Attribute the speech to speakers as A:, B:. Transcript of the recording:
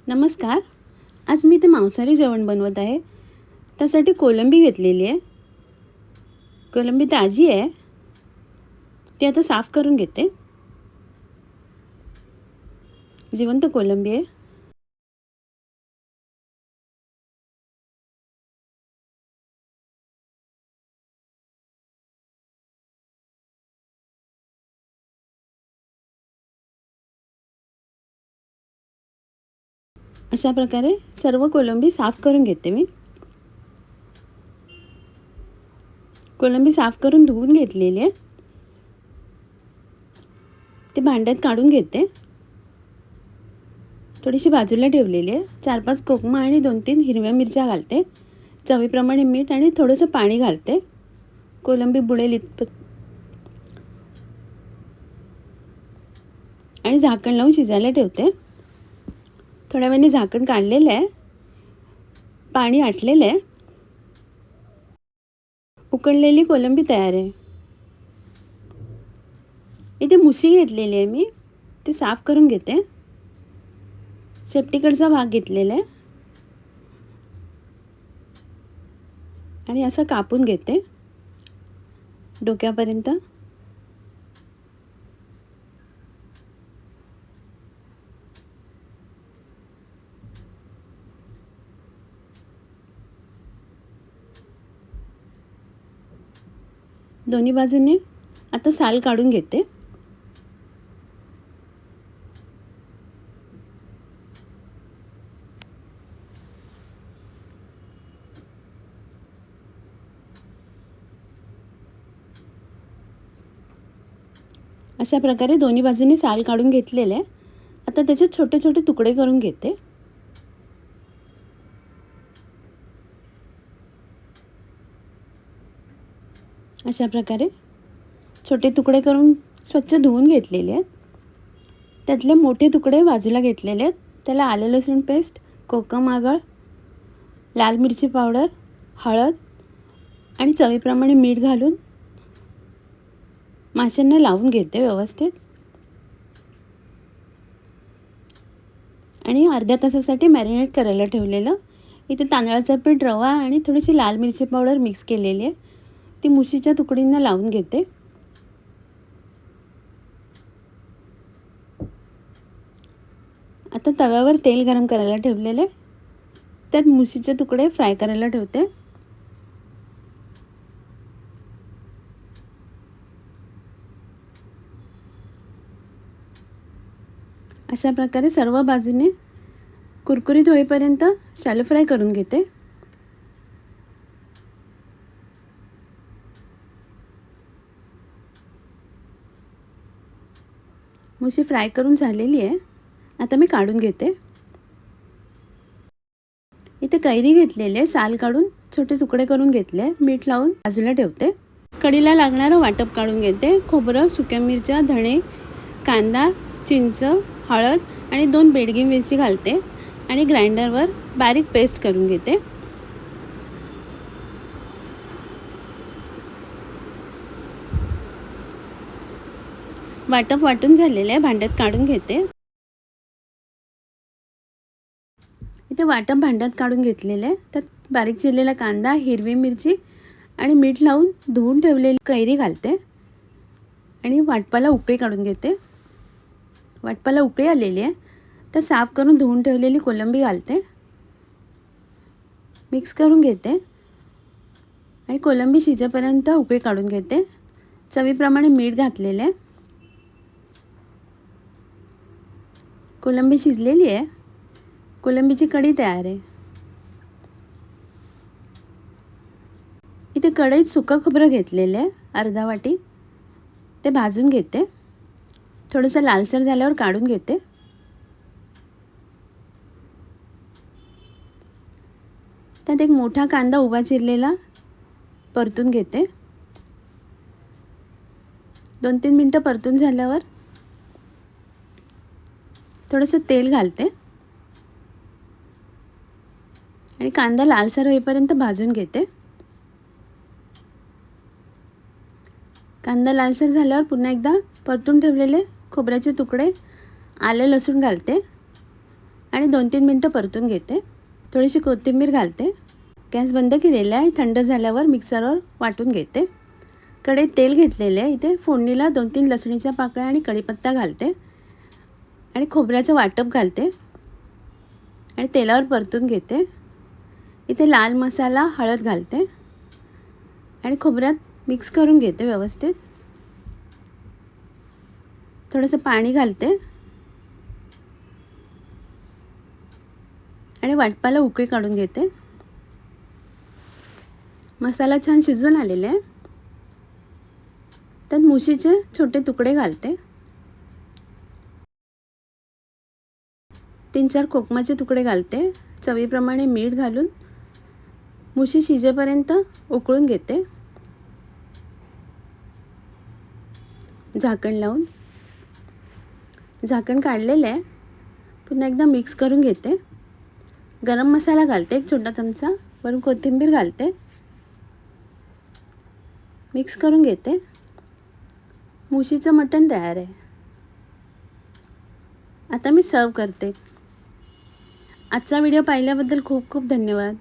A: नमस्कार. आज मी ते मांसाहारी जेवण बनवत आहे. त्यासाठी कोलंबी घेतलेली आहे. कोलंबी ताजी आहे. ती आता साफ करून घेते. जिवंत कोलंबी आहे. अशा प्रकारे सर्व कोलंबी साफ करून घेते मी. कोलंबी साफ करून धुवून घेतलेली आहे. ते भांड्यात काढून घेते. थोडीशी बाजूला ठेवलेली आहे. 4-5 कोकमा आणि 2-3 हिरव्या मिरच्या घालते. चवीप्रमाणे मीठ आणि थोडंसं पाणी घालते. कोलंबी बुडेल इतपत आणि झाकण लावून शिजायला ठेवते. थोड्या वेळाने झाकण काढलेलं आहे. पाणी आटलेलं आहे. उकळलेली कोलंबी तयार आहे. इथे मुशी घेतलेली आहे मी. ती साफ करून घेते. शेपटीकडचा भाग घेतलेला आहे आणि असं कापून घेते डोक्यापर्यंत. दोन्ही बाजूने आता साल काढून घेते. अशा प्रकारे दोन्ही बाजूने साल काढून घेतलेले आहे. आता त्याचे छोटे छोटे तुकडे करून घेते. अशा प्रकारे छोटे तुकडे करून स्वच्छ धुवून घेतलेले आहेत. त्यातले मोठे तुकडे बाजूला घेतलेले आहेत. त्याला आलं लसूण पेस्ट, कोकम आगळ, लाल मिरची पावडर, हळद आणि चवीप्रमाणे मीठ घालून माशांना लावून घेते व्यवस्थित. आणि अर्ध्या तासासाठी मॅरिनेट करायला ठेवलेलं. इथे तांदळाचं पीठ, रवा आणि थोडीशी लाल मिरची पावडर मिक्स केलेली आहे. ती मुशीच्या तुकडींना लावून घेते. आता तव्यावर तेल गरम करायला ठेवलेले. त्यात मुशीचे तुकडे फ्राय करायला ठेवते. अशा प्रकारे सर्व बाजूने कुरकुरीत होईपर्यंत शॅलो फ्राय करून घेते. मुशी फ्राय करून झालेली आहे. आता मी काढून घेते. इथे कैरी घेतलेली आहे. साल काढून छोटे तुकडे करून घेतले. मीठ लावून बाजूला ठेवते. कढीला लागणारं वाटप काढून घेते. खोबरं, सुक्या मिरच्या, धणे, कांदा, चिंच, हळद आणि 2 बेडगी मिरची घालते आणि ग्राइंडरवर बारीक पेस्ट करून घेते. वाटप वाटून झालेलं आहे. भांड्यात काढून घेते. इथे वाटप भांड्यात काढून घेतलेलं आहे. त्यात बारीक चिरलेला कांदा, हिरवी मिरची आणि मीठ लावून धुवून ठेवलेली कैरी घालते आणि वाटपाला उकळी काढून घेते. वाटपाला उकळी आलेली आहे. तर साफ करून धुवून ठेवलेली कोलंबी घालते. मिक्स करून घेते आणि कोलंबी शिजेपर्यंत उकळी काढून घेते. चवीप्रमाणे मीठ घातलेले आहे. कोलंबी शिजलेली आहे. कोलंबीची कढी तयार आहे. इथे कढईत सुकं खोबरं घेतलेलं आहे अर्धा वाटी. ते भाजून घेते. थोडंसं लालसर झाल्यावर काढून घेते. त्यात एक मोठा कांदा उभा चिरलेला परतून घेते. 2-3 मिनटं परतून झाल्यावर थोडंसं तेल घालते आणि कांदा लालसर होईपर्यंत भाजून घेते. कांदा लालसर झाल्यावर पुन्हा एकदा परतून ठेवलेले खोबऱ्याचे तुकडे, आलं लसूण घालते आणि 2-3 मिनटं परतून घेते. थोडीशी कोथिंबीर घालते. गॅस बंद केलेला आहे. थंड झाल्यावर मिक्सरवर वाटून घेते. कढईत तेल घेतलेले आहे. इथे फोडणीला 2-3 लसणीच्या पाकळ्या आणि कढीपत्ता घालते आणि खोबऱ्याचं वाटप घालते आणि तेलावर परतून घेते. इथे लाल मसाला, हळद घालते आणि खोबऱ्यात मिक्स करून घेते व्यवस्थित. थोडंसं पाणी घालते आणि वाटपाला उकळी काढून घेते. मसाला छान शिजून आलेला आहे. त्यात मुशीचे छोटे तुकडे घालते. 3-4 कोकमाचे तुकडे घालते. चवीप्रमाणे मीठ घालून मुशी शिजेपर्यंत उकळून घेते. झाकण लावून झाकण काढलेलं आहे. पुन्हा एकदा मिक्स करून घेते. गरम मसाला घालते 1 छोटा चमचा. वरून कोथिंबीर घालते. मिक्स करून घेते. मुशीचं मटण तयार आहे. आता मी सर्व करते. आजचा व्हिडिओ पाहिल्याबद्दल खूप खूप धन्यवाद.